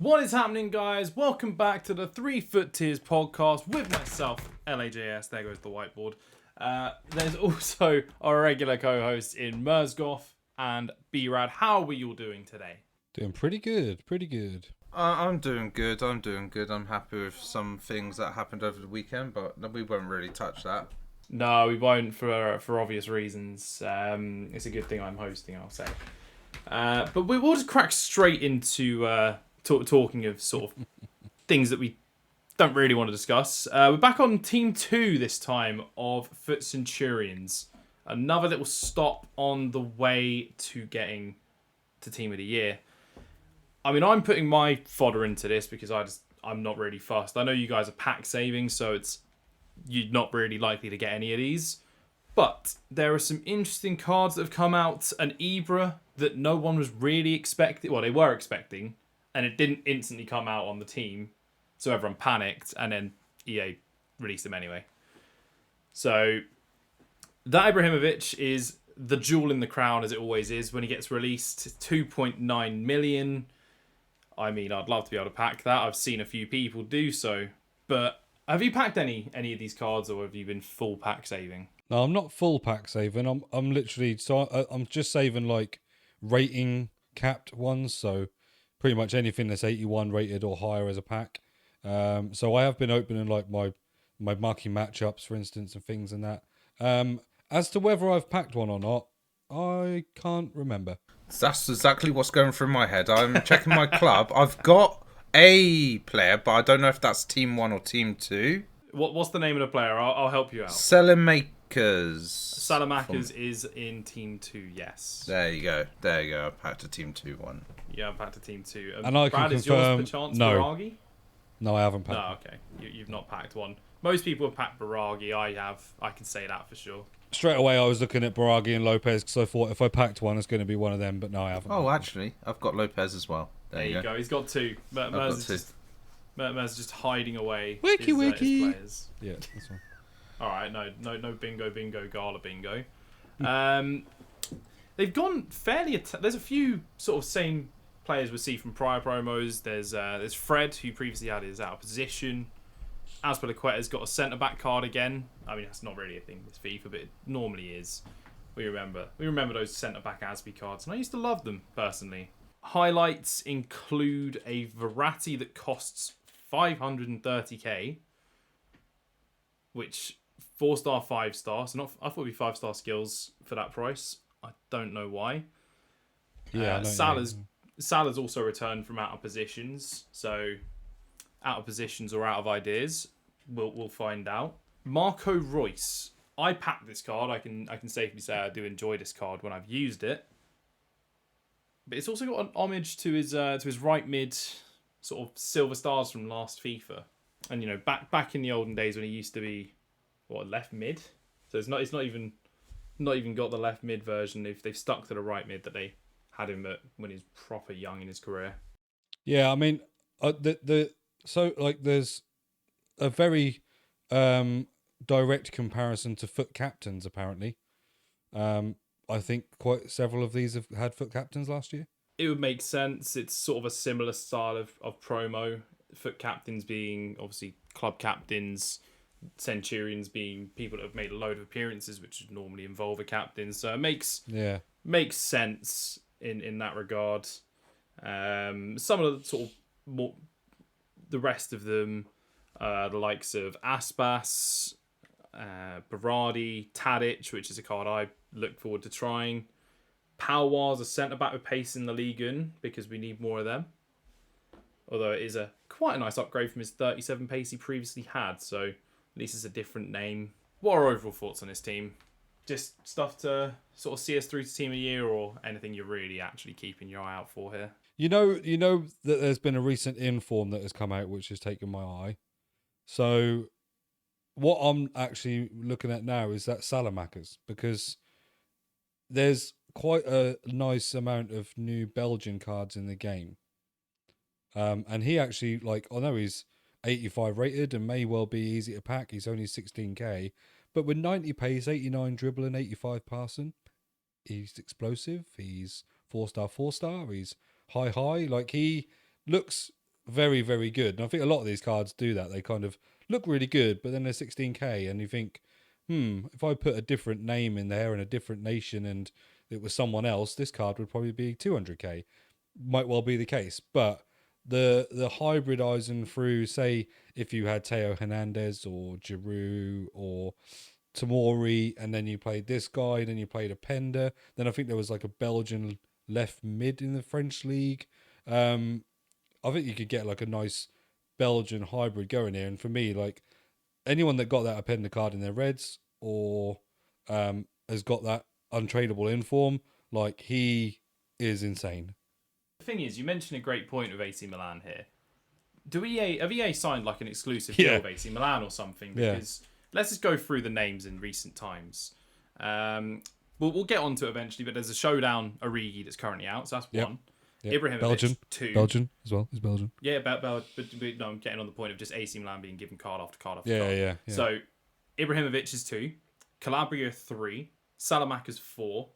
What is happening, guys? Welcome back to the FUT Tiers Podcast with myself, LAJS. There goes the whiteboard. There's also our regular co-hosts in Mersgoth and B-Rad. How are we all doing today? Doing pretty good. I'm doing good. I'm happy with some things that happened over the weekend, but we won't really touch that. No, we won't for obvious reasons. It's a good thing I'm hosting, I'll say. But we'll just crack straight into talking of sort of things that we don't really want to discuss. We're back on Team 2 this time of FUT Centurions. Another little stop on the way to getting to Team of the Year. I mean, I'm putting my fodder into this because I'm not really fussed. I know you guys are pack saving, so you're not really likely to get any of these. But there are some interesting cards that have come out. An Ibra that no one was really expecting. Well, they were expecting. And it didn't instantly come out on the team. So everyone panicked. And then EA released him anyway. So that Ibrahimovic is the jewel in the crown, as it always is. When he gets released, 2.9 million. I mean, I'd love to be able to pack that. I've seen a few people do so. But have you packed any of these cards, or have you been full pack saving? No, I'm not full pack saving. I'm literally I'm just saving like rating capped ones. So pretty much anything that's 81 rated or higher as a pack. So I have been opening like my marquee matchups, for instance, and things and that. As to whether I've packed one or not, I can't remember. That's exactly what's going through my head. I'm checking my club. I've got a player, but I don't know if that's Team 1 or Team 2. What's the name of the player? I'll help you out. Salamakers is in Team 2, yes. There you go. I packed a Team 2 one. Yeah, I'm packed to Team 2. And I Brad, can is yours confirm, perchance no. Baragi? No, I haven't packed. No, okay. You've not packed one. Most people have packed Baragi. I have. I can say that for sure. Straight away, I was looking at Baragi and Lopez because I thought if I packed one, it's going to be one of them. But no, I haven't. Oh, actually, I've got Lopez as well. There you go. He's got two. Mer's just hiding away his Wiki. players. Yeah, that's one. All right, no bingo, gala bingo. They've gone fairly. There's a few sort of same players we see from prior promos. There's Fred, who previously had his out of position. Azpilicueta's got a centre back card again. I mean, that's not really a thing with FIFA, but it normally is. We remember those centre back Asby cards, and I used to love them personally. Highlights include a Verratti that costs 530k, which 4-star, 5-star. So I thought it'd be 5-star skills for that price. I don't know why. Yeah, Salah's also returned from out of positions, so out of positions or out of ideas, we'll find out. Marco Reus, I packed this card. I can safely say I do enjoy this card when I've used it. But it's also got an homage to his right mid sort of silver stars from last FIFA, and you know back in the olden days when he used to be left mid. So it's not even got the left mid version. They've stuck to the right mid that they had him at when he's proper young in his career. Yeah, I mean, so like there's a very direct comparison to FUT captains apparently. I think quite several of these have had FUT captains last year. It would make sense. It's sort of a similar style of promo. FUT captains being obviously club captains, Centurions being people that have made a load of appearances, which would normally involve a captain. So it makes sense in that regard. Some of the sort of more, the rest of them, the likes of Aspas, Berardi, Tadic, which is a card I look forward to trying. Palwar's a centre-back with pace in the Ligue 1 because we need more of them. Although it is quite a nice upgrade from his 37 pace he previously had, so at least it's a different name. What are overall thoughts on this team? Just stuff to sort of see us through to Team of the Year, or anything you're really actually keeping your eye out for here? You know that there's been a recent inform that has come out which has taken my eye. So what I'm actually looking at now is that Salamakers, because there's quite a nice amount of new Belgian cards in the game. And he actually, I know he's 85 rated and may well be easy to pack. He's only 16k. But with 90 pace, 89 dribbling, 85 passing, he's explosive. He's 4-star, 4-star. He's high. He looks very, very good. And I think a lot of these cards do that. They kind of look really good, but then they're 16k, and you think, if I put a different name in there and a different nation and it was someone else, this card would probably be 200k. Might well be the case. But the hybridizing through, say, if you had Teo Hernandez or Giroud or Tomori, and then you played this guy, then you played a Pender, then I think there was like a Belgian left mid in the French league. I think you could get like a nice Belgian hybrid going here. And for me, like anyone that got that Appender card in their Reds or has got that untradeable inform, like he is insane. The thing is, you mentioned a great point with AC Milan here. Have EA signed like an exclusive deal with AC Milan or something? Because let's just go through the names in recent times. We'll get onto it eventually, but there's a Showdown Origi that's currently out, so that's one. Yep. Ibrahimovic, Belgian. 2. Belgian as well. He's Belgian. Yeah, but no, I'm getting on the point of just AC Milan being given card after card after card. Yeah. So Ibrahimovic is 2, Calabria 3, Salamanca's 4.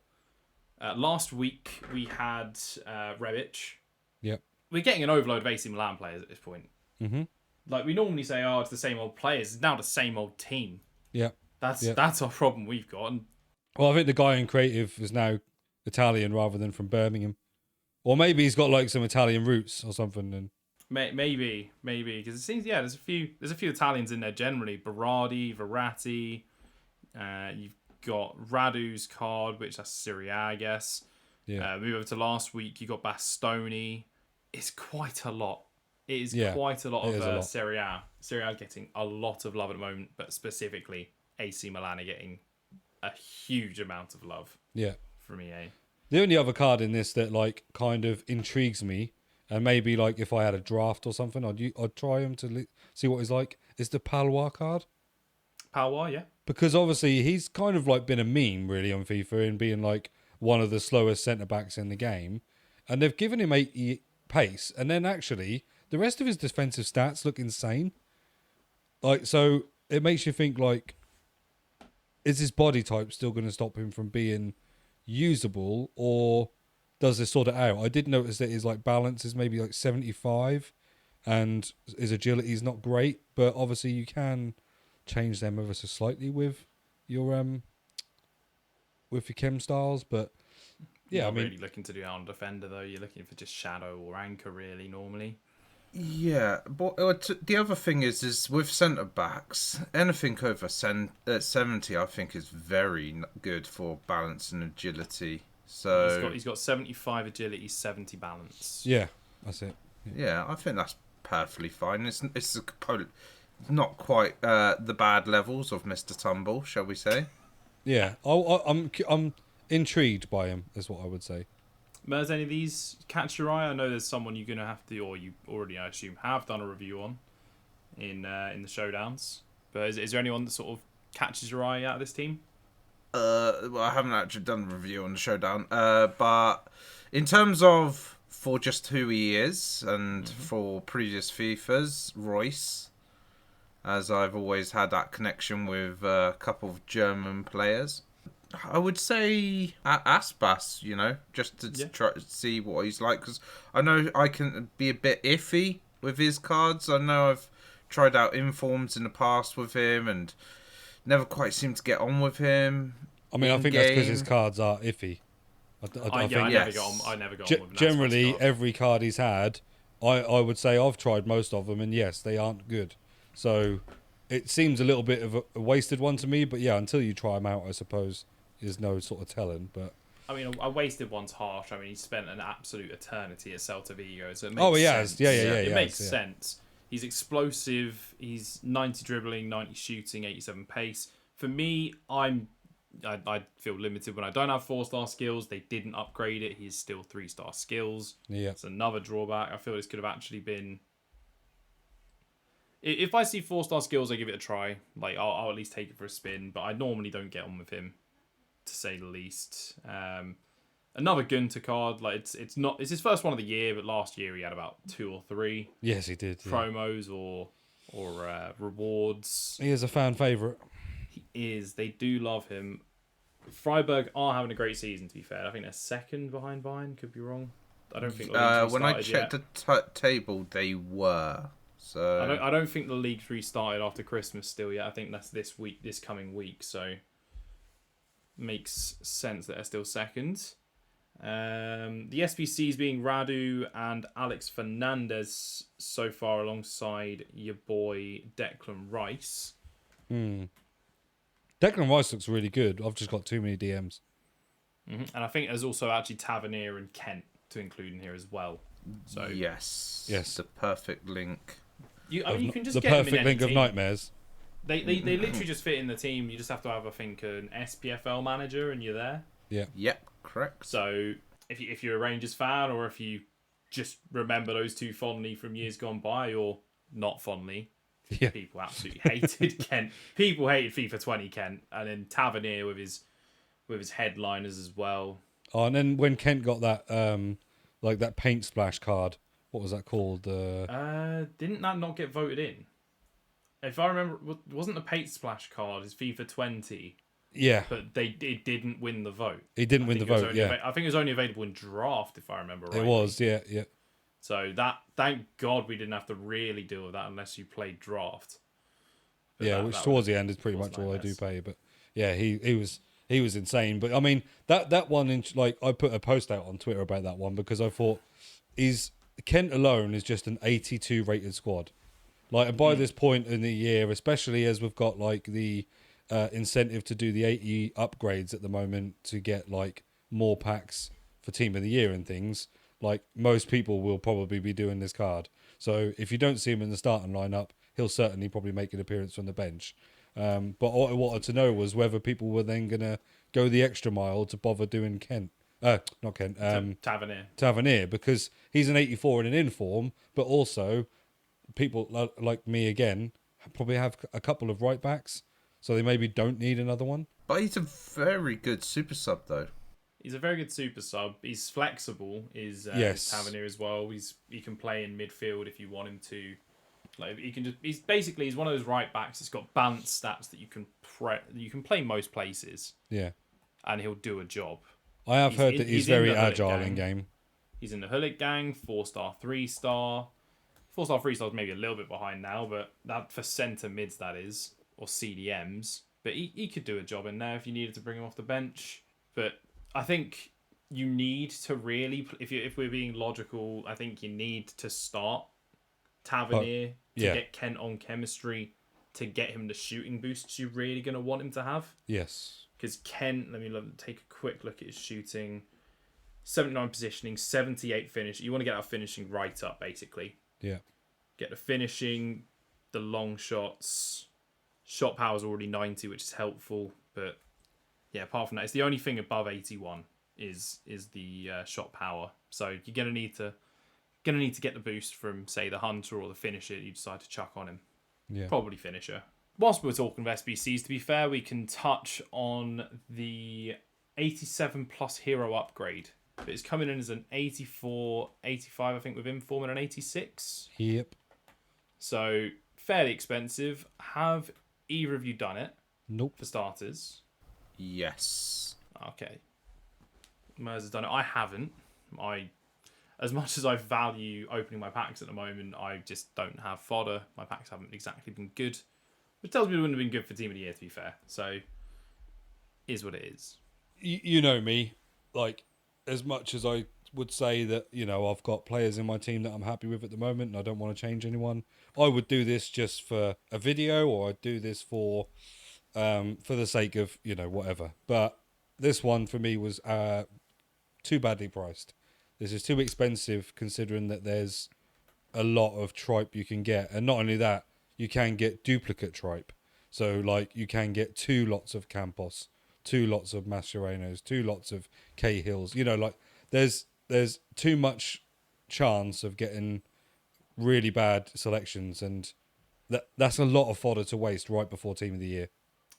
Last week we had Rebic. Yep. We're getting an overload of AC Milan players at this point. Mm-hmm. Like we normally say, it's the same old players. It's now the same old team. Yeah. That's our problem we've got. And well, I think the guy in creative is now Italian rather than from Birmingham. Or maybe he's got like some Italian roots or something. And maybe because it seems there's a few Italians in there generally. Berardi, Verratti. You've got Radu's card, which that's Serie A, I guess. Yeah. Move over to last week. You got Bastoni. It's quite a lot. It is quite a lot of Serie A. Serie A getting a lot of love at the moment, but specifically AC Milan are getting a huge amount of love. Yeah. From EA. The only other card in this that like kind of intrigues me, and maybe like if I had a draft or something, I'd try him to see what he's like, is the Palois card. Palois, yeah. Because obviously he's kind of like been a meme really on FIFA in being like one of the slowest centre backs in the game, and they've given him 80 pace, and then actually the rest of his defensive stats look insane. Like, so it makes you think like, is his body type still going to stop him from being usable, or does this sort it out? I did notice that his like balance is maybe like 75 and his agility is not great, but obviously you can change them ever so slightly with your chem styles. But yeah, You're not really looking to do that on defender though. You're looking for just shadow or anchor really normally. Yeah, but the other thing is with centre backs, anything over 70, I think, is very good for balance and agility. So he's got 75 agility, 70 balance. Yeah, that's it. Yeah, I think that's perfectly fine. It's not quite the bad levels of Mr. Tumble, shall we say? Yeah, I'm intrigued by him, is what I would say. Mers, any of these catch your eye? I know there's someone you're going to have to, or you already, I assume, have done a review on in the showdowns. But is there anyone that sort of catches your eye out of this team? Well, I haven't actually done a review on the showdown. But in terms of for just who he is and for previous FIFAs, Royce, as I've always had that connection with a couple of German players. I would say Aspas, just to try to see what he's like. Because I know I can be a bit iffy with his cards. I know I've tried out informs in the past with him and never quite seemed to get on with him. I mean, I think that's because his cards are iffy. I never got on with him. Generally, every card he's had, I would say I've tried most of them, and yes, they aren't good. So it seems a little bit of a wasted one to me. But yeah, until you try them out, I suppose. There's no sort of telling, but I mean, a wasted one's harsh. I mean, he spent an absolute eternity at Celta Vigo, so it makes sense. It makes sense. He's explosive. He's 90 dribbling, 90 shooting, 87 pace. For me, I feel limited when I don't have 4-star skills. They didn't upgrade it. He's still 3-star skills. Yeah, it's another drawback. I feel this could have actually been. If I see 4-star skills, I give it a try. Like I'll at least take it for a spin. But I normally don't get on with him, to say the least. Another Gunter card, like it's his first one of the year, but last year he had about 2 or 3. Yes, he did. Promos or rewards. He is a fan favourite. He is. They do love him. Freiburg are having a great season, to be fair. I think they're second behind Bayern. Could be wrong. I don't think the league's when I restarted checked yet. the table, they were. So I don't think the league's restarted after Christmas still yet. I think that's this coming week. So makes sense that they're still second. The SBCs being Radu and Alex Fernandez so far, alongside your boy Declan Rice. Declan Rice looks really good. I've just got too many DMs. And I think there's also actually Tavernier and Kent to include in here as well. So yes, the perfect link. You can just the get them in perfect any link of team. Nightmares. They literally just fit in the team. You just have to have, I think, an SPFL manager, and you're there. Yeah. Yep. Correct. So if you're a Rangers fan, or if you just remember those two fondly from years gone by, or not fondly, Yeah. people absolutely hated Kent. People hated FIFA 20 Kent, and then Tavernier with his headliners as well. Oh, and then when Kent got that like that paint splash card, what was that called? Didn't that not get voted in? If I remember, wasn't the paint splash card is FIFA 20? Yeah, But it didn't win the vote. he didn't win the vote. Yeah, I think it was only available in draft, if I remember right. it was. Yeah. So thank God we didn't have to really deal with that unless you played draft. But Yeah, which towards the end is pretty much all I do pay. But yeah, he was insane. But I mean that one, like I put a post out on Twitter about that one because I thought Kent alone is just an 82 rated squad. Like, and by this point in the year, especially as we've got like the incentive to do the 80 upgrades at the moment to get like more packs for Team of the Year and things, like most people will probably be doing this card. So if you don't see him in the starting lineup, he'll certainly probably make an appearance from the bench. But what I wanted to know was whether people were then going to go the extra mile to bother doing Tavernier, because he's an 84 in an inform, but also people like me again probably have a couple of right backs, so they maybe don't need another one. But he's a very good super sub, though. He's a very good super sub. He's flexible. Is Tavernier as well. He can play in midfield if you want him to. Like he can just. He's one of those right backs. It's got balanced stats that you can play most places. Yeah, and he'll do a job. I have heard that he's very agile in game. He's in the Hullet gang, 4-star, 3-star. 4-star, 3-star is maybe a little bit behind now, but that for centre mids that is, or CDMs. But he could do a job in there if you needed to bring him off the bench. But I think you need to really, if we're being logical, I think you need to start Tavernier to get Kent on chemistry, to get him the shooting boosts you're really going to want him to have. Yes. Because Kent, let me take a quick look at his shooting. 79 positioning, 78 finish. You want to get that finishing right up, basically. Yeah. Get the finishing, the long shots. Shot power is already 90, which is helpful. But yeah, apart from that, it's the only thing above 81 is the shot power. So you're gonna need to get the boost from, say, the hunter or the finisher you decide to chuck on him. Yeah. Probably finisher. Whilst we're talking of SBCs, to be fair, we can touch on the 87 plus hero upgrade. But it's coming in as an 84, 85, I think, with Inform, and an 86. Yep. So, fairly expensive. Have either of you done it? Nope. For starters? Yes. Okay. Mers has done it. I haven't. As much as I value opening my packs at the moment, I just don't have fodder. My packs haven't exactly been good. Which tells me it wouldn't have been good for Team of the Year, to be fair. So, is what it is. You know me. Like, as much as I would say that, you know, I've got players in my team that I'm happy with at the moment and I don't want to change anyone, I would do this just for a video, or I'd do this for the sake of, you know, whatever. But this one for me was too badly priced. This is too expensive considering that there's a lot of tripe you can get. And not only that, you can get duplicate tripe. So, like, you can get 2 lots of Campos, 2 lots of Mascherano's, 2 lots of Cahills. You know, like, there's too much chance of getting really bad selections, and that's a lot of fodder to waste right before Team of the Year.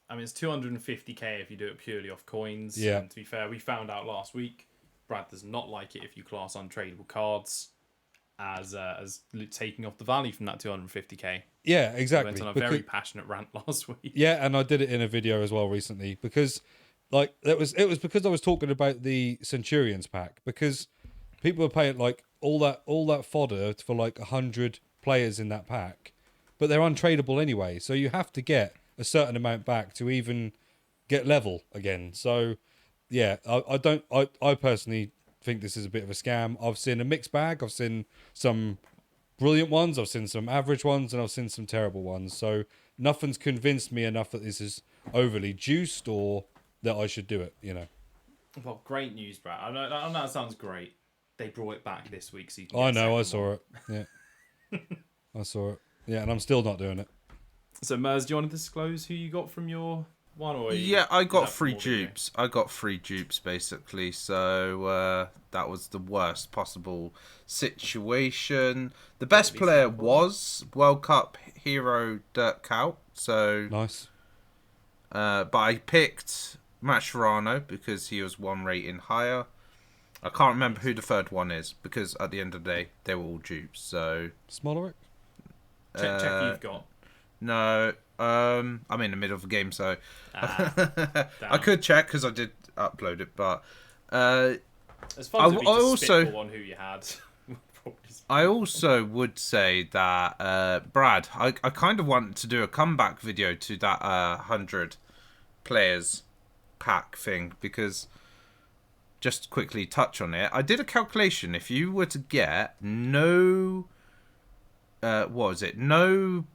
I mean, it's 250k if you do it purely off coins. Yeah. And to be fair, we found out last week, Brad does not like it if you class untradeable cards as taking off the value from that 250k. Yeah, exactly. I went on a very passionate rant last week. Yeah, and I did it in a video as well recently because, like, it was because I was talking about the Centurions pack, because people are paying like all that fodder for like 100 players in that pack, but they're untradeable anyway. So you have to get a certain amount back to even get level again. So yeah, I personally think this is a bit of a scam. I've seen a mixed bag. I've seen some brilliant ones, I've seen some average ones, and I've seen some terrible ones. So nothing's convinced me enough that this is overly juiced or that I should do it, you know. Well, great news, Brad. I know that sounds great. They brought it back this week, so you can I get a know, I second saw one. it. Yeah. I saw it. Yeah, and I'm still not doing it. So, Mers, do you want to disclose who you got from your one? Or Yeah, I got free 3 dupes. I got 3 dupes, basically. So that was the worst possible situation. The best player was World Cup hero Dirk Kuyt. So Nice. but I picked Mascherano because he was 1 rating higher. I can't remember who the third one is because at the end of the day, they were all dupes. So Smoleric? Check who you've got. no, I'm in the middle of the game, so Damn. I could check because I did upload it. But As fun as it'd be to also- spitball on who you had. I also would say that Brad, I kind of want to do a comeback video to that 100 players pack thing because just quickly touch on it. I did a calculation. If you were to get no, what was it? No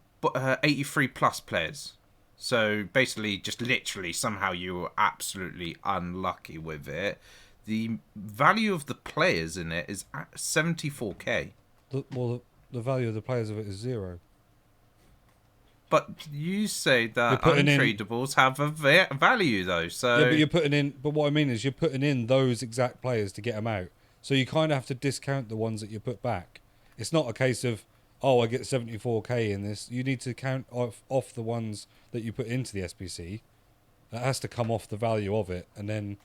83 plus players. So basically, just literally somehow you were absolutely unlucky with it. The value of the players in it is at 74k. The value of the players of it is 0. But you say that You're putting in- untradables have a value though. So Yeah, but you're putting in. But what I mean is, you're putting in those exact players to get them out. So you kind of have to discount the ones that you put back. It's not a case of, oh, I get 74k in this. You need to count off the ones that you put into the SBC. That has to come off the value of it, and then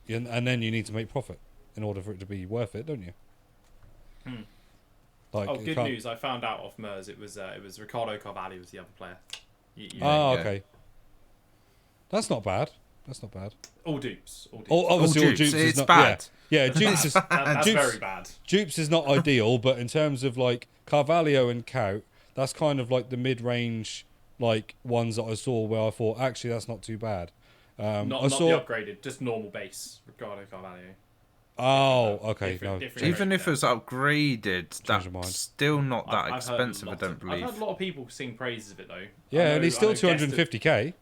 you need to make profit in order for it to be worth it, don't you? Like, Oh, good news! I found out off Mers. It was Ricardo Carvalho was the other player. Okay. That's not bad. That's not bad. All dupes. Obviously, all dupes. dupes is It's not bad. Yeah, dupes is That's dupes, very bad. Dupes is not ideal, but in terms of like Carvalho and Kuyt, that's kind of like the mid-range like ones that I saw where I thought actually that's not too bad. Not the upgraded, just normal base Ricardo Carvalho. Oh, okay. Different even rate if there. it was upgraded, Change your mind. that's still not that I've heard expensive. I lots don't I've believe. had a lot of people sing praises of it though. Yeah, and he's still I know guest 250k.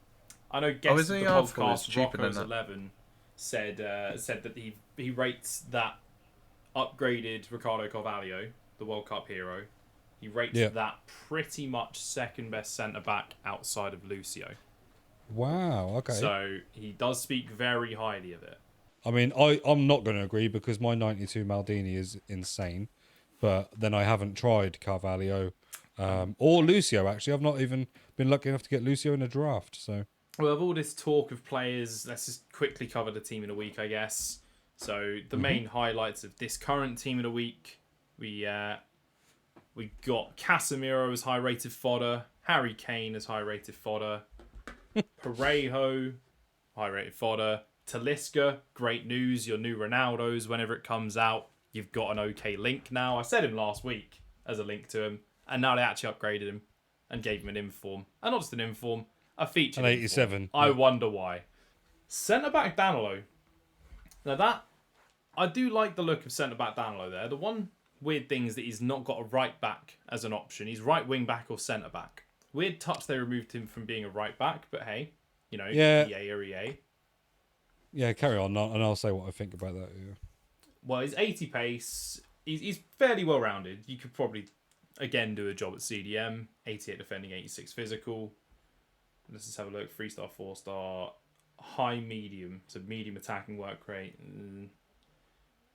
I know guest of isn't the he? I thought it was podcast cheaper than Rocco's that. 11 said that he rates that upgraded Ricardo Carvalho, the World Cup hero. He rates that pretty much second best centre back outside of Lucio. Wow. Okay. So he does speak very highly of it. I mean, I'm not going to agree because my 92 Maldini is insane, but then I haven't tried Carvalho or Lucio. Actually, I've not even been lucky enough to get Lucio in a draft. So. Well, of all this talk of players, let's just quickly cover the team in a week, I guess. So the main highlights of this current team in a week, we got Casemiro as high-rated fodder, Harry Kane as high-rated fodder, Parejo, high-rated fodder, Talisca, great news, your new Ronaldo's, whenever it comes out, you've got an okay link now. I said him last week as a link to him, and now they actually upgraded him and gave him an inform. And not just an inform, a featured An 87. inform. I wonder why. Centre-back Danilo. Now that, I do like the look of centre-back Danilo there. The one weird thing is that he's not got a right-back as an option. He's right wing-back or centre-back. Weird touch they removed him from being a right-back, but hey, you know, EA or EA. Yeah, carry on, and I'll say what I think about that. Yeah. Well, he's 80 pace. He's fairly well-rounded. You could probably, again, do a job at CDM. 88 defending, 86 physical. Let's just have a look. 3-star, 4-star, high medium. So medium attacking work rate.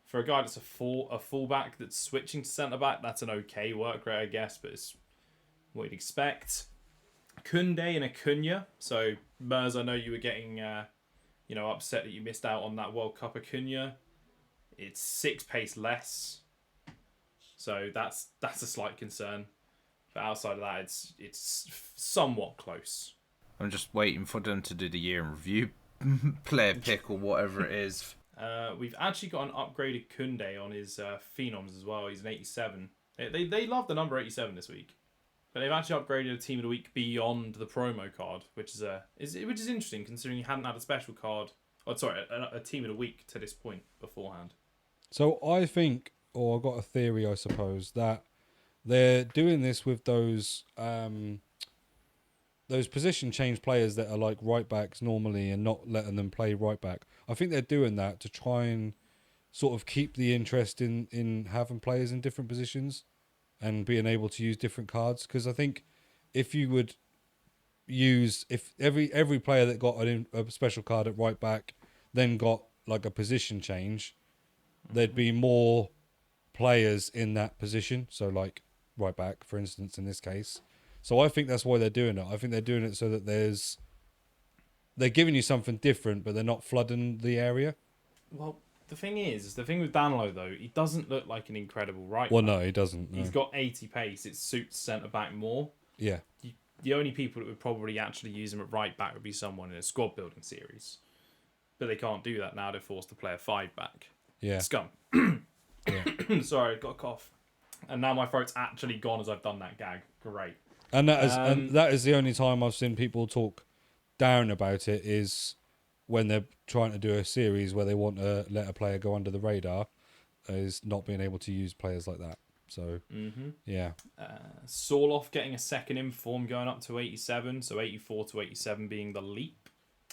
For a guy that's a fullback that's switching to centre-back, that's an okay work rate, I guess, but it's what you'd expect. Kunde and Acuna. So, Mers, I know you were getting... upset that you missed out on that World Cup Acuna. It's 6 pace less, so that's a slight concern. But outside of that, it's somewhat close. I'm just waiting for them to do the year in review player pick or whatever it is. We've actually got an upgraded Kunde on his Phenoms as well. He's an 87. They love the number 87 this week. But they've actually upgraded a Team of the Week beyond the promo card, which is interesting considering you hadn't had a special card. Oh, sorry, a Team of the Week to this point beforehand. So I think, or I've got a theory, I suppose, that they're doing this with those position change players that are like right backs normally and not letting them play right back. I think they're doing that to try and sort of keep the interest in having players in different positions and being able to use different cards. Because I think if you would use, if every player that got a special card at right back then got like a position change, there'd be more players in that position. So like right back, for instance, in this case. So I think that's why they're doing it. I think they're doing it so that they're giving you something different, but they're not flooding the area. Well, the thing with Danilo, though, he doesn't look like an incredible right back. Well, no, he doesn't. No. He's got 80 pace. It suits centre-back more. Yeah. The only people that would probably actually use him at right back would be someone in a squad building series. But they can't do that now. They're forced to play a 5-back. Yeah. Scum. Yeah. Sorry, got a cough. And now my throat's actually gone as I've done that gag. Great. And that is the only time I've seen people talk down about it is when they're trying to do a series where they want to let a player go under the radar, is not being able to use players like that. So, yeah. Sorloth getting a second inform going up to 87, so 84 to 87 being the leap.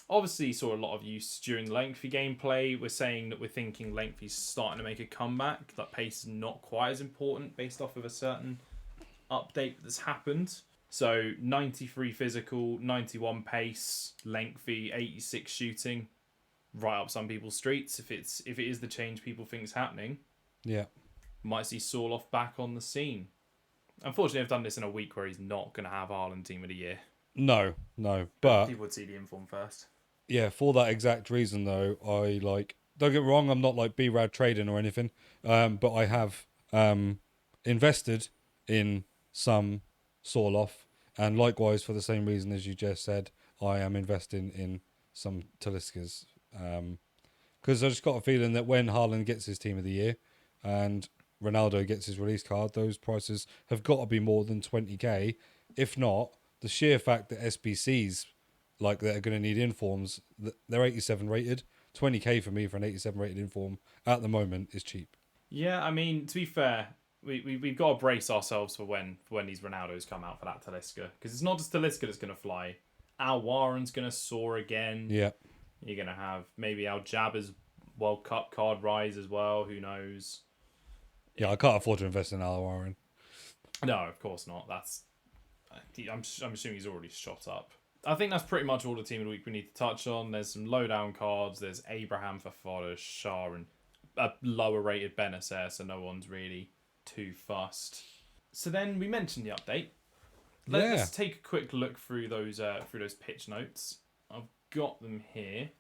Obviously, saw a lot of use during lengthy gameplay. We're saying that we're thinking lengthy's starting to make a comeback. That pace is not quite as important based off of a certain update that's happened. So 93 physical, 91 pace, lengthy, 86 shooting, right up some people's streets. If it is the change people think is happening, Yeah. might see Sorloth back on the scene. Unfortunately, I've done this in a week where he's not going to have Ireland Team of the Year. No. But People would see the inform first. yeah, for that exact reason though, I don't get me wrong, I'm not like B-Rad trading or anything, but I have invested in some Sorloth, and likewise for the same reason as you just said, I am investing in some Taliskas, because I just got a feeling that when Haaland gets his Team of the Year and Ronaldo gets his release card, those prices have got to be more than 20k. If not, the sheer fact that SBCs like that are going to need informs, they're 87 rated. 20k for me for an 87 rated inform at the moment is cheap. Yeah, I mean, to be fair, we've got to brace ourselves for when these Ronaldos come out for that Talisca, because it's not just Talisca that's going to fly. Al Warren's going to soar again. Yeah. You're going to have maybe Al Jabba's World Cup card rise as well. Who knows? Yeah, I can't afford to invest in Al Warren. No, of course not. I'm assuming he's already shot up. I think that's pretty much all the Team of the Week we need to touch on. There's some lowdown cards. There's Abraham for Fodder, Shah, and a lower rated Benacer, so no one's really too fussed. So then we mentioned the update. Let's take a quick look through those pitch notes. I've got them here.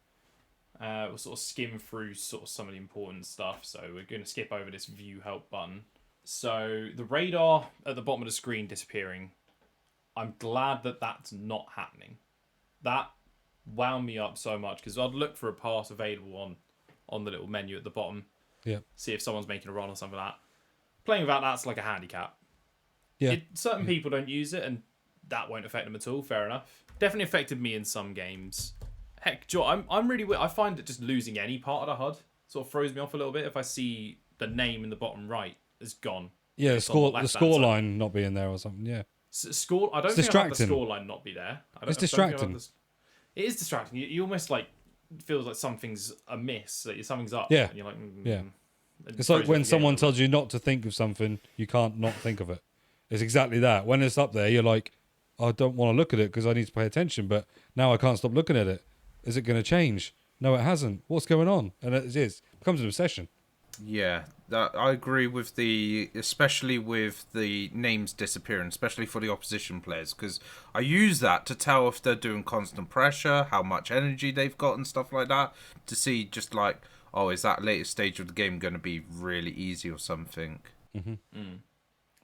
We'll sort of skim through sort of some of the important stuff. So we're going to skip over this view help button. So the radar at the bottom of the screen disappearing. I'm glad that that's not happening. That wound me up so much because I'd look for a pass available on the little menu at the bottom. Yeah. See if someone's making a run or something like that. Playing without that's like a handicap. Yeah. Certain people don't use it and that won't affect them at all. Fair enough. Definitely affected me in some games. Heck, Joe, I'm really weird. I find that just losing any part of the HUD sort of throws me off a little bit if I see the name in the bottom right is gone. Yeah, the score line not being there or something. Yeah. Score. I don't think I've had the scoreline not be there. It's distracting. It is distracting. You almost like feels like something's amiss. Like something's up. Yeah. And you're like, yeah. It's like when someone tells you not to think of something, you can't not think of it. It's exactly that. When it's up there, you're like, I don't want to look at it because I need to pay attention, but now I can't stop looking at it. Is it going to change? No, it hasn't. What's going on? And it is. It becomes an obsession. Yeah, I agree with especially with the names disappearing, especially for the opposition players, because I use that to tell if they're doing constant pressure, how much energy they've got and stuff like that, to see just like, oh, is that latest stage of the game going to be really easy or something? Mm-hmm.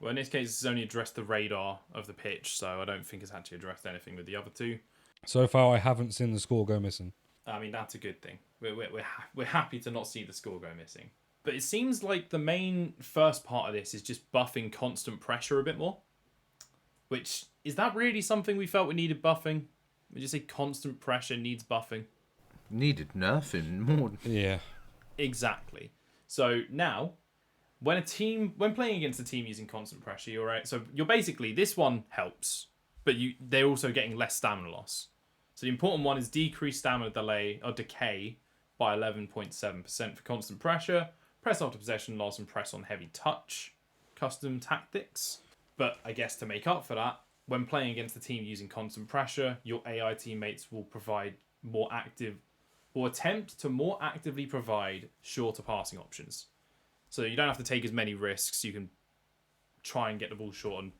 Well, in this case, it's only addressed the radar of the pitch, so I don't think it's actually addressed anything with the other two. So far, I haven't seen the score go missing. I mean, that's a good thing. We're happy to not see the score go missing. But it seems like the main first part of this is just buffing constant pressure a bit more. Which, is that really something we felt we needed buffing? Would you say constant pressure needs buffing? Needed nerfing more. Yeah. Exactly. So now, when playing against a team using constant pressure, you're right. So you're basically, this one helps, but they're also getting less stamina loss. So the important one is decrease stamina delay or decay by 11.7% for constant pressure, press after possession loss, and press on heavy touch custom tactics. But I guess to make up for that, when playing against a team using constant pressure, your AI teammates will attempt to more actively provide shorter passing options. So you don't have to take as many risks. You can try and get the ball short and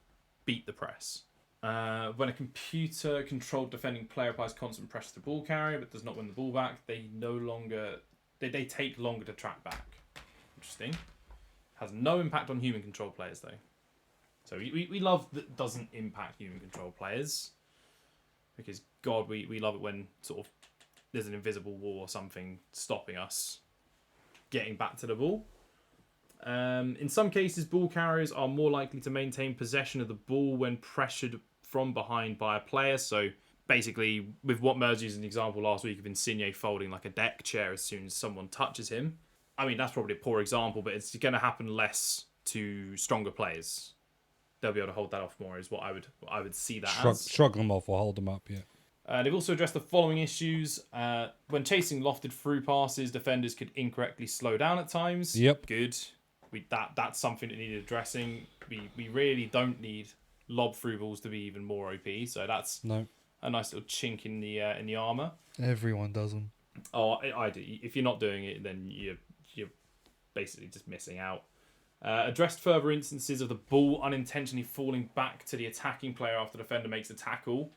beat the press. When a computer-controlled defending player applies constant pressure to the ball carrier but does not win the ball back, they take longer to track back. Interesting. Has no impact on human-controlled players, though. So we love that it doesn't impact human-controlled players. Because, God, we love it when sort of there's an invisible wall or something stopping us getting back to the ball. In some cases, ball carriers are more likely to maintain possession of the ball when pressured from behind by a player. So basically, with what Mers used as an example last week of Insigne folding like a deck chair as soon as someone touches him. I mean, that's probably a poor example, but it's going to happen less to stronger players. They'll be able to hold that off more, is what I would see that as. Shrug them off or hold them up, yeah. They've also addressed the following issues. When chasing lofted through passes, defenders could incorrectly slow down at times. Yep. Good. That's something that needed addressing. We really don't need lob through balls to be even more OP. So that's a nice little chink in the armor. Everyone does them. Oh, I do. If you're not doing it, then you're basically just missing out. Addressed further instances of the ball unintentionally falling back to the attacking player after the defender makes a tackle.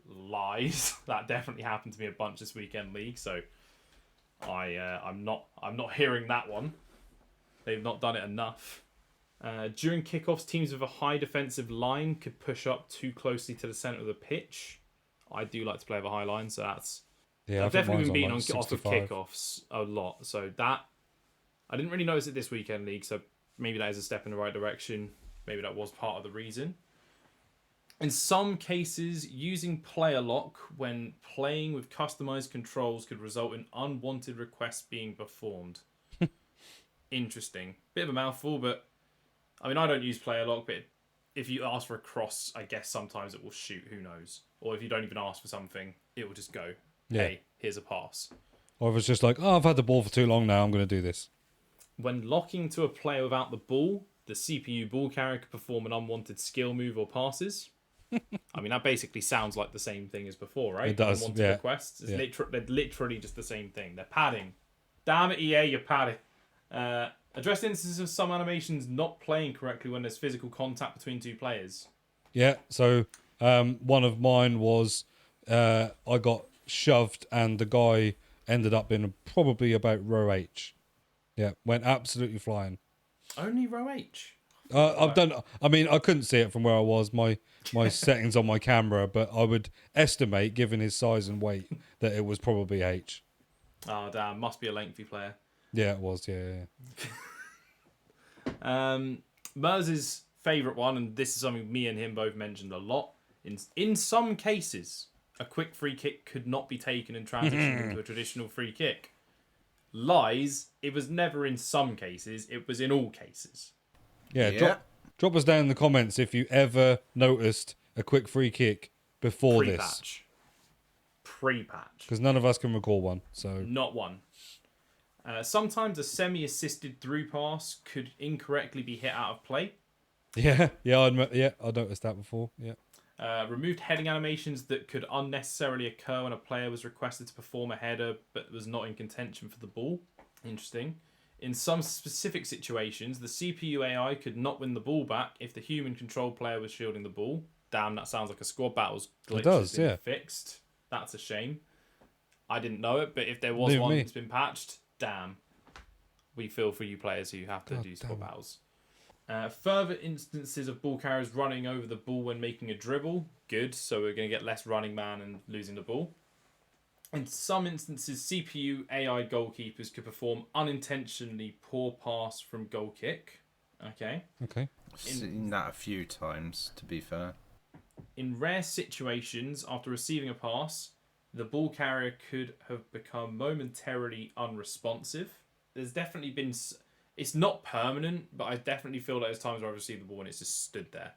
Lies. That definitely happened to me a bunch this weekend league. So I'm not hearing that one. They've not done it enough. During kickoffs, teams with a high defensive line could push up too closely to the centre of the pitch. I do like to play with a high line, so that's... Yeah, I've definitely been beaten like off of kickoffs a lot. So that... I didn't really notice it this weekend league, so maybe that is a step in the right direction. Maybe that was part of the reason. In some cases, using player lock when playing with customized controls could result in unwanted requests being performed. Interesting. Bit of a mouthful, but I mean, I don't use player lock, but if you ask for a cross, I guess sometimes it will shoot, who knows. Or if you don't even ask for something, it will just go, hey, here's a pass. Or if it's just like, I've had the ball for too long now, I'm going to do this. When locking to a player without the ball, the CPU ball carrier could perform an unwanted skill move or passes. I mean, that basically sounds like the same thing as before, right? It does, Unwanted requests. It's they're literally just the same thing. They're padding. Damn it, EA, you're padding. Address instances of some animations not playing correctly when there's physical contact between two players. Yeah, so one of mine was I got shoved and the guy ended up in probably about row H. Yeah, went absolutely flying. Only row H? I couldn't see it from where I was, my settings on my camera, but I would estimate, given his size and weight, that it was probably H. Oh, damn, must be a lengthy player. Yeah, it was, yeah. Mers's favourite one, and this is something me and him both mentioned a lot, in some cases, a quick free kick could not be taken and transitioned into a traditional free kick. Lies, it was never in some cases, it was in all cases. Yeah. Drop us down in the comments if you ever noticed a quick free kick before this. Pre-patch. Because none of us can recall one. So not one. Sometimes a semi-assisted through pass could incorrectly be hit out of play. Yeah, I noticed that before. Yeah. Removed heading animations that could unnecessarily occur when a player was requested to perform a header but was not in contention for the ball. Interesting. In some specific situations, the CPU AI could not win the ball back if the human control player was shielding the ball. Damn, that sounds like a squad battles glitch has been fixed. That's a shame. I didn't know it, but if there was one that's been patched, damn. We feel for you players who have to do squad battles. Further instances of ball carriers running over the ball when making a dribble. Good, so we're going to get less running man and losing the ball. In some instances, CPU AI goalkeepers could perform unintentionally poor pass from goal kick. Okay. Okay. I've seen that a few times, to be fair. In rare situations, after receiving a pass, the ball carrier could have become momentarily unresponsive. There's definitely been... It's not permanent, but I definitely feel like there's times where I've received the ball and it's just stood there.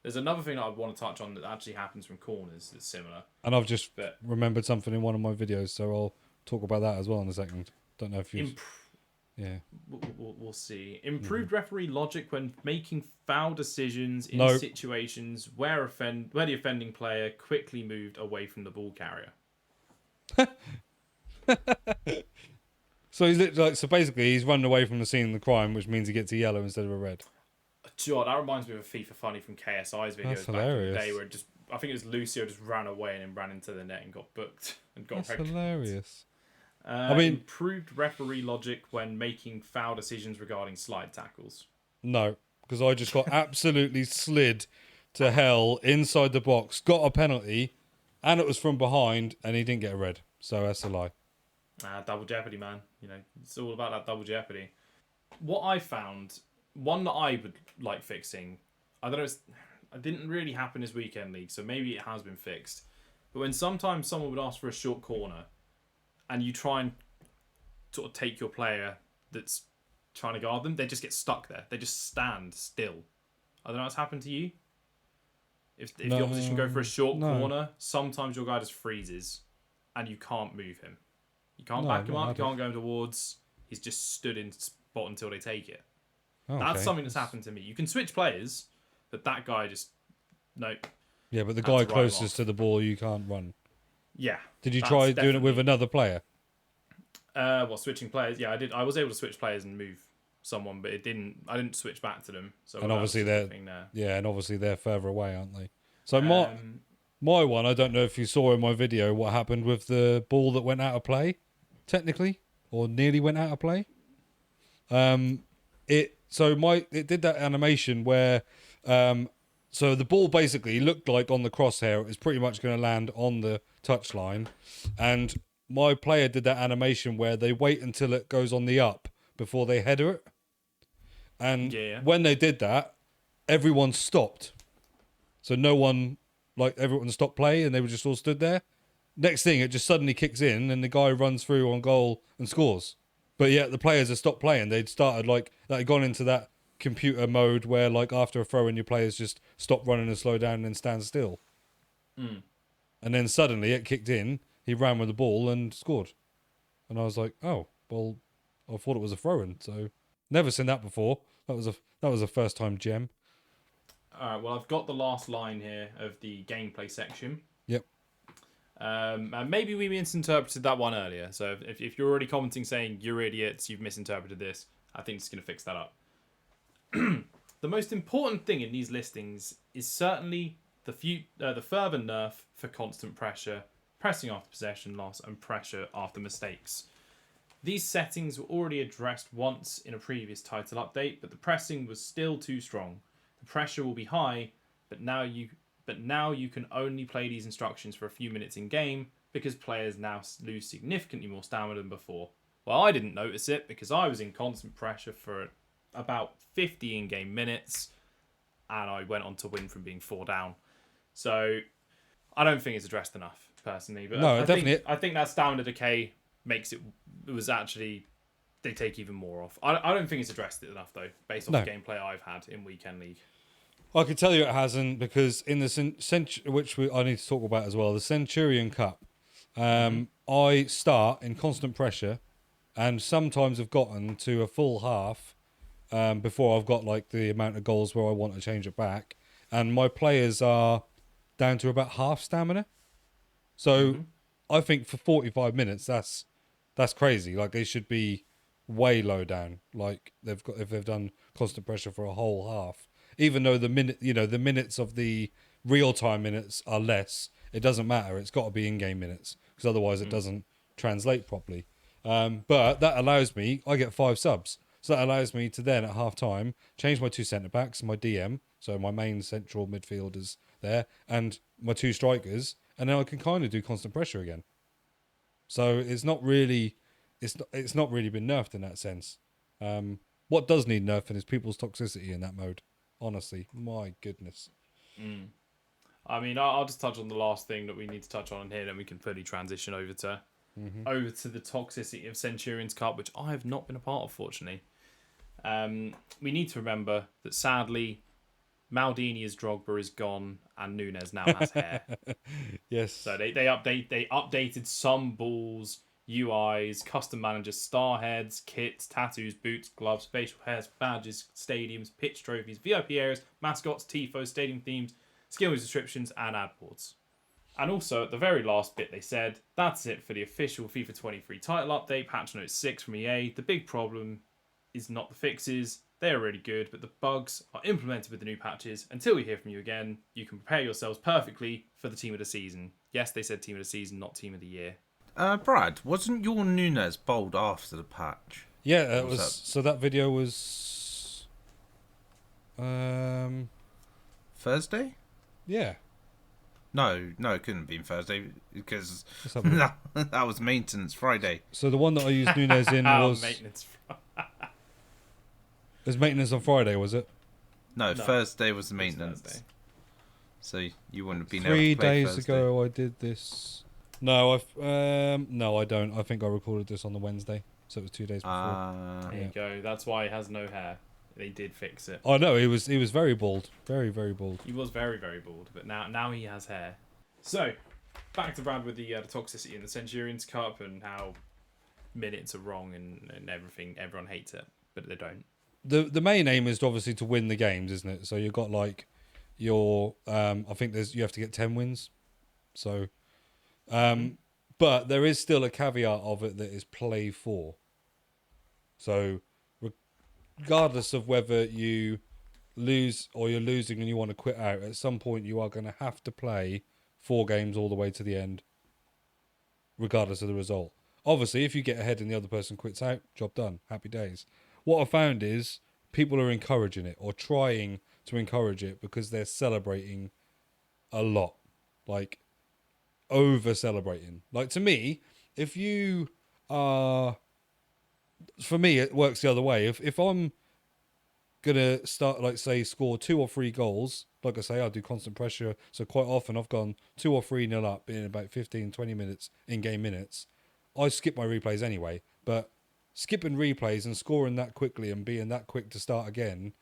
There's another thing that I want to touch on that actually happens from corners that's similar. And I've just remembered something in one of my videos, so I'll talk about that as well in a second. Don't know if you... Yeah. We'll see. Improved referee logic when making foul decisions in situations where the offending player quickly moved away from the ball carrier. So he's basically he's running away from the scene of the crime, which means he gets a yellow instead of a red. God, that reminds me of a FIFA funny from KSI's videos That's back hilarious. in the day where I think it was Lucio just ran away and then ran into the net and got booked and got That's hilarious. Improved referee logic when making foul decisions regarding slide tackles. No, because I just got absolutely slid to hell inside the box, got a penalty, and it was from behind, and he didn't get a red. So that's a lie. Double jeopardy, man. You know, it's all about that double jeopardy. What I found, one that I would like fixing, I don't know, it didn't really happen this weekend league, so maybe it has been fixed. But when sometimes someone would ask for a short corner, and you try and sort of take your player that's trying to guard them, they just get stuck there. They just stand still. I don't know what's happened to you. If the opposition go for a short corner, sometimes your guy just freezes and you can't move him. You can't back him up, you can't go him towards. He's just stood in spot until they take it. Okay. That's something that's happened to me. You can switch players, but that guy just... Nope. Yeah, but the guy closest to the ball, you can't run. Yeah. Did you try doing it with another player? Switching players? Yeah, I did. I was able to switch players and move someone, but I didn't switch back to them. So and obviously they're further away, aren't they? So my one, I don't know if you saw in my video what happened with the ball that went out of play, technically, or nearly went out of play. It did that animation where so the ball basically looked like on the crosshair it was pretty much going to land on the touchline, and my player did that animation where they wait until it goes on the up before they header it. And when they did that, everyone stopped. So everyone stopped play and they were just all stood there. Next thing, it just suddenly kicks in and the guy runs through on goal and scores. But yet the players had stopped playing. They'd started they'd gone into that computer mode where after a throw in, your players just stop running and slow down and then stand still. And then suddenly it kicked in. He ran with the ball and scored. And I was like, oh, well, I thought it was a throw-in. So never seen that before. That was a first-time gem. All right, well, I've got the last line here of the gameplay section. Yep. And maybe we misinterpreted that one earlier. So if you're already commenting saying, you're idiots, you've misinterpreted this, I think it's going to fix that up. The most important thing in these listings is certainly the further nerf for constant pressure, pressing after possession loss, and pressure after mistakes. These settings were already addressed once in a previous title update, but the pressing was still too strong. The pressure will be high, but now you can only play these instructions for a few minutes in game because players now lose significantly more stamina than before. Well, I didn't notice it because I was in constant pressure for about 50 in-game minutes, and I went on to win from being 4 down. So I don't think it's addressed enough, personally. But no, I think that stamina decay makes it was actually they take even more off. I don't think it's addressed it enough though, based on the gameplay I've had in weekend league. I can tell you it hasn't, because in the which I need to talk about as well, the Centurion Cup, I start in constant pressure, and sometimes have gotten to a full half before I've got the amount of goals where I want to change it back, and my players are down to about half stamina. So I think for 45 minutes that's crazy. They should be way low down. If they've done constant pressure for a whole half, even though the minutes of the real time minutes are less, it doesn't matter. It's got to be in-game minutes, because otherwise it doesn't translate properly. But that allows me, I get 5 subs. So that allows me to then at half time change my 2 centre backs, my DM, so my main central midfielders there, and my 2 strikers, and then I can kind of do constant pressure again. So it's not really it's not really been nerfed in that sense. What does need nerfing is people's toxicity in that mode. Honestly, my goodness. I mean, I'll just touch on the last thing that we need to touch on here, then we can fully transition over to the toxicity of Centurions Cup, which I have not been a part of, fortunately. We need to remember that sadly, Maldini's Drogba is gone and Nunes now has hair. Yes. So they updated some balls, UIs, custom managers, star heads, kits, tattoos, boots, gloves, facial hairs, badges, stadiums, pitch trophies, VIP areas, mascots, tifos, stadium themes, skill descriptions, and ad boards. And also, at the very last bit, they said, that's it for the official FIFA 23 title update, patch note 6 from EA. The big problem is not the fixes. They are really good, but the bugs are implemented with the new patches. Until we hear from you again, you can prepare yourselves perfectly for the team of the season. Yes, they said team of the season, not team of the year. Brad, wasn't your Nunes bold after the patch? Yeah, it was. So that video was Thursday? Yeah. No, it couldn't have been Thursday because that was maintenance Friday. So the one that I used Nunes in was maintenance. It was maintenance on Friday, was it? No, Thursday was the maintenance. Thursday. So you wouldn't have been 3 able to play days Thursday. ago I did this. No, no, I don't. I think I recorded this on the Wednesday, so it was 2 days before. There you go. That's why he has no hair. They did fix it. Oh no, he was very bald, very bald. He was very, very bald, but now he has hair. So, back to Brad with the toxicity in the Centurions Cup and how minutes are wrong and everything. Everyone hates it, but they don't. The main aim is obviously to win the games, isn't it? So you've got like your I think you have to get 10 wins. So but there is still a caveat of it that is play for. So regardless of whether you lose or you're losing and you want to quit out, at some point you are going to have to play 4 games all the way to the end, regardless of the result. Obviously, if you get ahead and the other person quits out, job done, happy days. What I found is people are encouraging it or trying to encourage it because they're celebrating a lot, like over celebrating. Like to me, if you are, for me, it works the other way. If I'm gonna start, like say, score 2 or 3 goals, like I say, I do constant pressure. So quite often I've gone 2 or 3-0 up in about 15, 20 minutes in game minutes. I skip my replays anyway, but skipping replays and scoring that quickly and being that quick to start again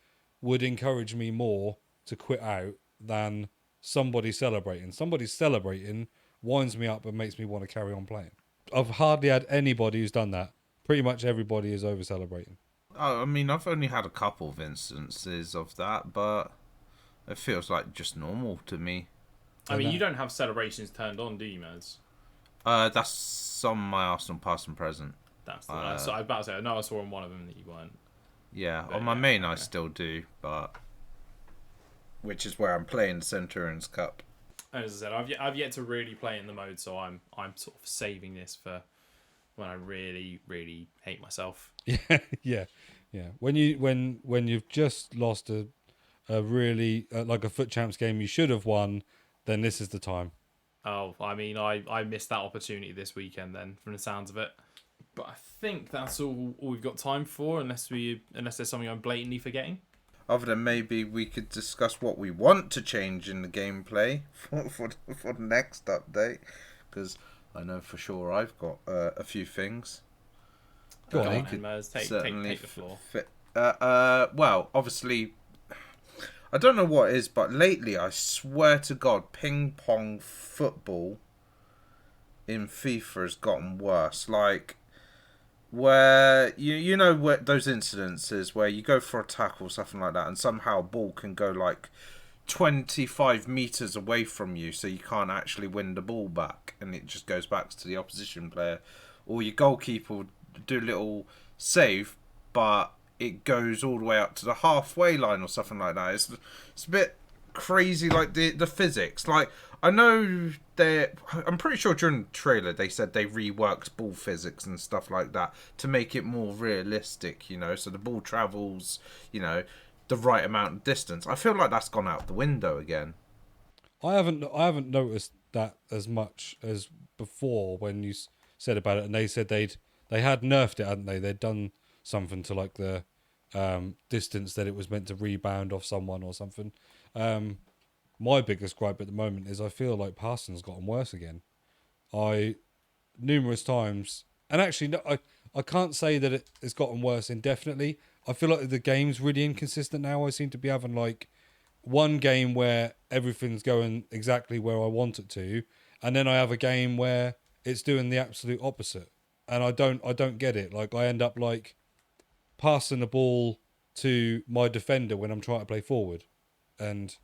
would encourage me more to quit out than somebody celebrating. Somebody celebrating winds me up and makes me want to carry on playing. I've hardly had anybody who's done that. Pretty much everybody is over celebrating. Oh, I mean, I've only had a couple of instances of that, but it feels like just normal to me. I mean, you don't have celebrations turned on, do you, Maz? That's on my Arsenal past and present. That's the one. I was about to say, I know I saw on one of them that you weren't. Yeah, But on my yeah, main I okay. still do, but which is where I'm playing the Centurions Cup. And as I said, I've yet to really play in the mode, so I'm sort of saving this for when I really, really hate myself. Yeah. When you've just lost a really like a FUT Champs game you should have won, then this is the time. Oh, I mean, I missed that opportunity this weekend then, from the sounds of it. But I think that's all we've got time for, unless there's something I'm blatantly forgetting. Other than maybe we could discuss what we want to change in the gameplay for the next update, because I know for sure I've got a few things. Go on, Go then. on, Maz, take the floor. Well, obviously, I don't know what it is, but lately I swear to God, ping pong football in FIFA has gotten worse. Like, where you know where those incidences where you go for a tackle or something like that, and somehow a ball can go like 25 meters away from you, so you can't actually win the ball back, and it just goes back to the opposition player, or your goalkeeper will do a little save, but it goes all the way up to the halfway line or something like that. It's a bit crazy, like the physics. Like, I know I'm pretty sure during the trailer they said they reworked ball physics and stuff like that to make it more realistic, you know, so the ball travels, you know, the right amount of distance. I feel like that's gone out the window again. I haven't noticed that as much as before when you said about it, and they said they had nerfed it, hadn't they? They'd done something to like the distance that it was meant to rebound off someone or something. My biggest gripe at the moment is I feel like passing's gotten worse again. Numerous times, and actually, no, I can't say that it has gotten worse indefinitely. I feel like the game's really inconsistent now. I seem to be having like one game where everything's going exactly where I want it to, and then I have a game where it's doing the absolute opposite, and I don't get it. Like I end up like passing the ball to my defender when I'm trying to play forward, and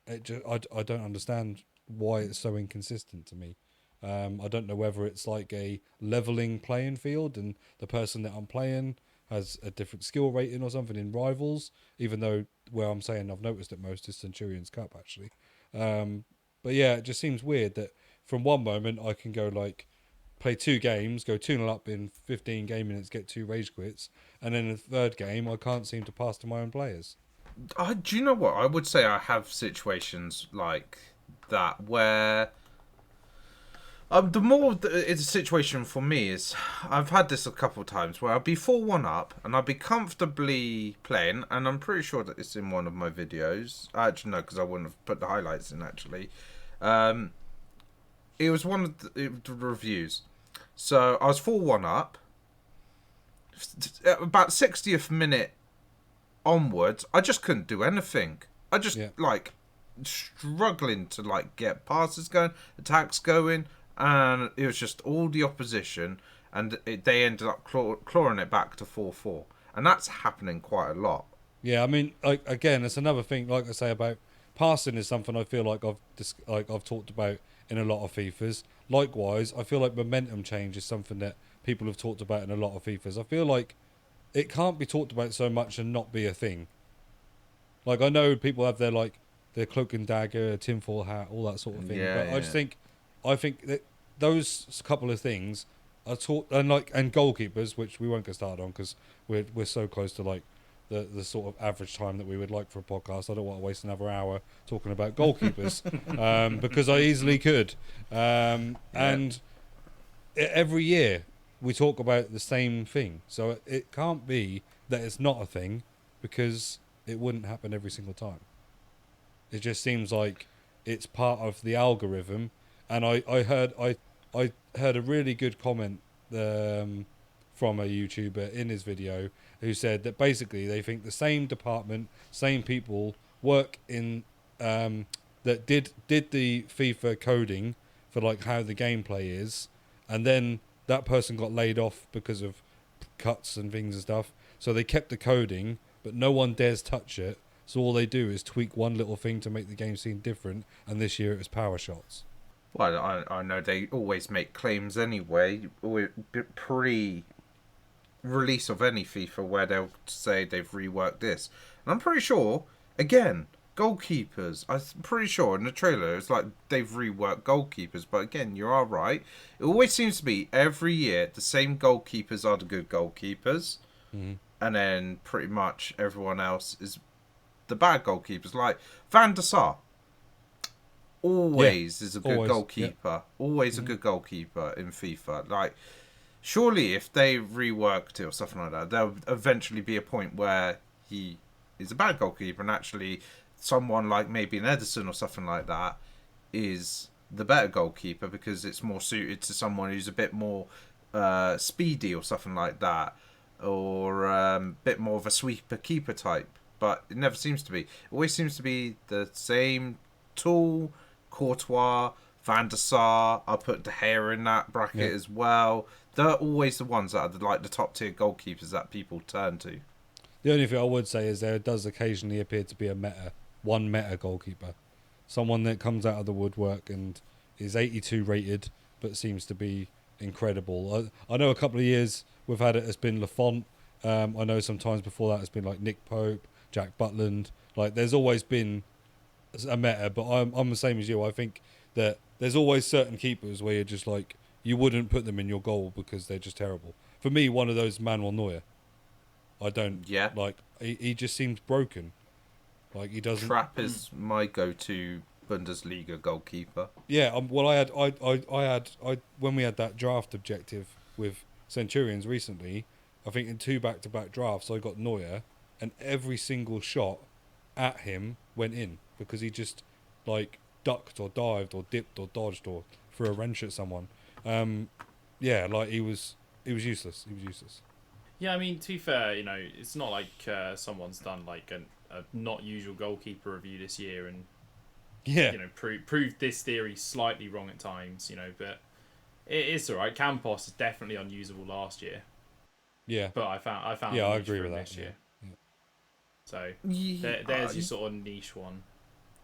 I don't understand why it's so inconsistent to me. I don't know whether it's like a leveling playing field and the person that I'm playing has a different skill rating or something in rivals, even though where I'm saying I've noticed it most is Centurions Cup actually. But yeah, it just seems weird that from one moment I can go like play 2 games, go 2-0 up in 15 game minutes, get 2 rage quits, and then in the third game I can't seem to pass to my own players. Do you know what? I would say I have situations like that where it's a situation for me is I've had this a couple of times where I'll be 4-1 up and I'll be comfortably playing, and I'm pretty sure that it's in one of my videos. Actually, no, because I wouldn't have put the highlights in actually. It was one of the reviews. So I was 4-1 up. About 60th minute onwards, I just couldn't do anything. I just like struggling to like get passes going, attacks going, and it was just all the opposition, and they ended up clawing it back to 4-4, and that's happening quite a lot. Yeah, I mean, like again, it's another thing. Like I say about passing is something I feel like I've talked about in a lot of FIFAs. Likewise, I feel like momentum change is something that people have talked about in a lot of FIFAs. I feel like it can't be talked about so much and not be a thing. Like I know people have their cloak and dagger, tinfoil hat, all that sort of thing. Yeah, but I think that those couple of things are taught, and goalkeepers, which we won't get started on because we're so close to like the sort of average time that we would like for a podcast. I don't want to waste another hour talking about goalkeepers because I easily could. And every year we talk about the same thing. So it can't be that it's not a thing because it wouldn't happen every single time. It just seems like it's part of the algorithm. And I heard a really good comment from a YouTuber in his video who said that basically they think the same department, same people work in that did the FIFA coding for like how the gameplay is, and then that person got laid off because of cuts and things and stuff. So they kept the coding, but no one dares touch it. So all they do is tweak one little thing to make the game seem different. And this year it was power shots. Well, I know they always make claims anyway, pre-release of any FIFA, where they'll say they've reworked this. And I'm pretty sure, again, goalkeepers, I'm pretty sure in the trailer it's like they've reworked goalkeepers. But again, you are right. It always seems to be every year the same goalkeepers are the good goalkeepers. Mm-hmm. And then pretty much everyone else is the bad goalkeepers. Like Van der Sar. Always is a good goalkeeper. Yeah. Always a good goalkeeper in FIFA. Like, surely if they reworked it or something like that, there'll eventually be a point where he is a bad goalkeeper and actually someone like maybe an Edison or something like that is the better goalkeeper because it's more suited to someone who's a bit more speedy or something like that, or a bit more of a sweeper keeper type. But it never seems to be. It always seems to be the same tool. Courtois, Van der Sar, I'll put De Gea in that bracket as well. They're always the ones that are like the top tier goalkeepers that people turn to. The only thing I would say is there does occasionally appear to be one meta goalkeeper. Someone that comes out of the woodwork and is 82 rated but seems to be incredible. I know a couple of years we've had it has been Lafont. I know sometimes before that it's been like Nick Pope, Jack Butland. Like there's always been a meta, but I'm the same as you. I think that there's always certain keepers where you're just like you wouldn't put them in your goal because they're just terrible. For me, one of those Manuel Neuer. I don't like he just seems broken. Like he doesn't. Trapp is my go-to Bundesliga goalkeeper. Yeah, well, I when we had that draft objective with Centurions recently, I think in 2 back-to-back drafts, I got Neuer, and every single shot at him went in because he just like ducked or dived or dipped or dodged or threw a wrench at someone. Yeah, like he was useless. He was useless. Yeah, I mean, to be fair, you know, it's not like someone's done like a not usual goalkeeper review this year and Yeah, you know proved this theory slightly wrong at times. You know, but it's all right. Campos is definitely unusable last year. yeah, But I found. yeah. I a niche agree for with him that. this year. Yeah. So Yeah, there's your sort of niche one.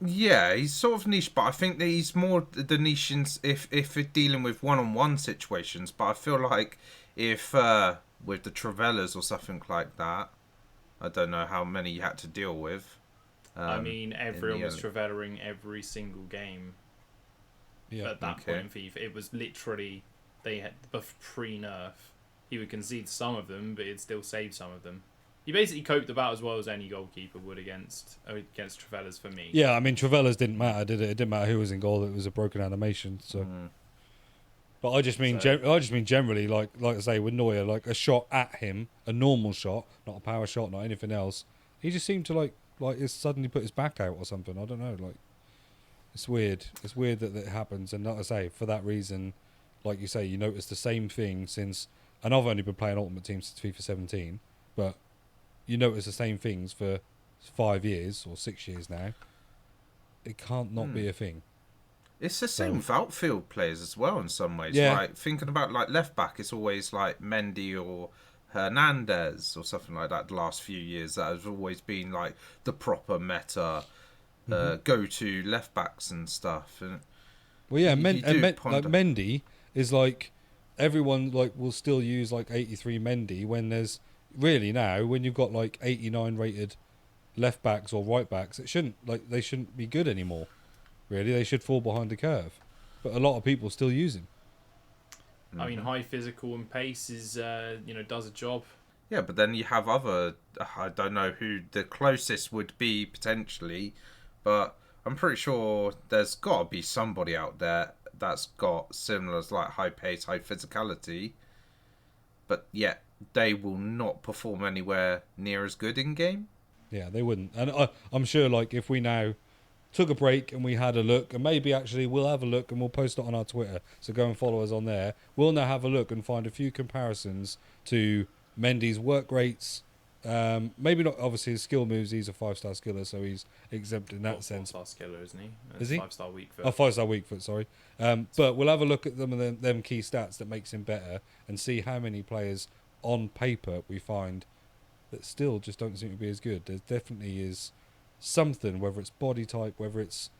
yeah, he's sort of niche, but I think that he's more the niche if we're dealing with one-on-one situations. But I feel like if with the Travellas or something like that, I don't know how many you had to deal with. I mean, everyone was Travellaing every single game Yeah. at that point in FIFA. It was literally they had pre-nerf. He would concede some of them, but he'd still save some of them. He basically coped about as well as any goalkeeper would against Travellas for me. Yeah, I mean, Travellas didn't matter, did it? It didn't matter who was in goal. It was a broken animation. So, but I just mean, generally, like I say, with Neuer, like a shot at him, a normal shot, not a power shot, not anything else. He just seemed to like it suddenly put his back out or something. I don't know. Like, it's weird. It's weird that it happens. And like I say, for that reason, like you say, you notice the same thing since. And I've only been playing Ultimate Team since FIFA 17, but you notice the same things for 5 years or 6 years now. It can't not be a thing. It's the same with outfield players as well in some ways. Yeah. Like thinking about like left back, it's always like Mendy or Hernandez or something like that. The last few years, that has always been like the proper meta go-to left backs and stuff. And Well, yeah, you do like ponder. Mendy is like everyone like will still use like 83 Mendy when there's really now when you've got like 89 rated left backs or right backs, they shouldn't be good anymore. Really, they should fall behind the curve. But a lot of people still use him. I mean, high physical and pace is does a job. Yeah, but then you have other. I don't know who the closest would be potentially, but I'm pretty sure there's got to be somebody out there that's got similar like high pace, high physicality, but yet they will not perform anywhere near as good in game. Yeah, they wouldn't. And I'm sure like if we now took a break and we had a look, and maybe actually we'll have a look and we'll post it on our Twitter, so go and follow us on there. We'll now have a look and find a few comparisons to Mendy's work rates. Maybe not obviously his skill moves. He's a 5-star skiller, so he's exempt in that sense. 4-star skiller, isn't he? Is he? 5-star weak foot. Oh, 5-star weak foot, sorry. But we'll have a look at them key stats that makes him better and see how many players on paper we find that still just don't seem to be as good. There definitely is something, whether it's body type, whether it's,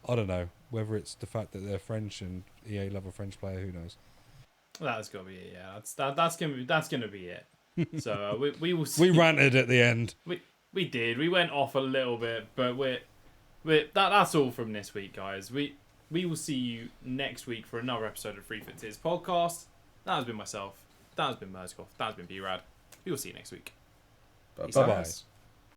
I don't know, whether it's the fact that they're French and EA love a French player, who knows. That's got to be it, yeah. That's gonna be it. So we will see. We ranted at the end. We did. We went off a little bit, but that's all from this week, guys. We will see you next week for another episode of FUT Tiers Podcast. That has been myself. That has been Mersgoth. That has been B-Rad. We will see you next week. Bye Bye-bye.